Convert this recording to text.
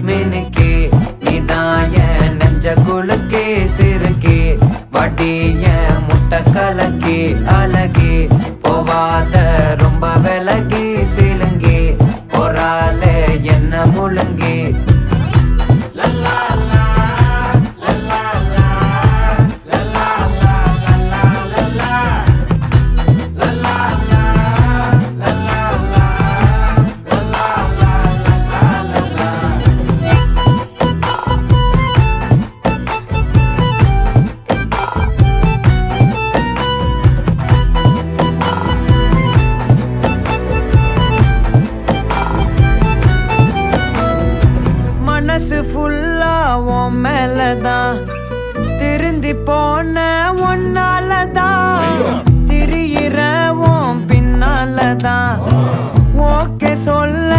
மினுக்கே நீதாய நெஞ்ச குலுக்கே சிறுக்கே வடிய முட்டை கலக்கே அழகே போவாத ரொம்ப விலகி சிலுங்கி பொறால என்ன முழுங்கி மனசு ஃபுல்லா உன் மேலதான் திருந்தி போன ஒன்னாலதான் திரியிற உன் பின்னாலதான் ஓகே சொல்ல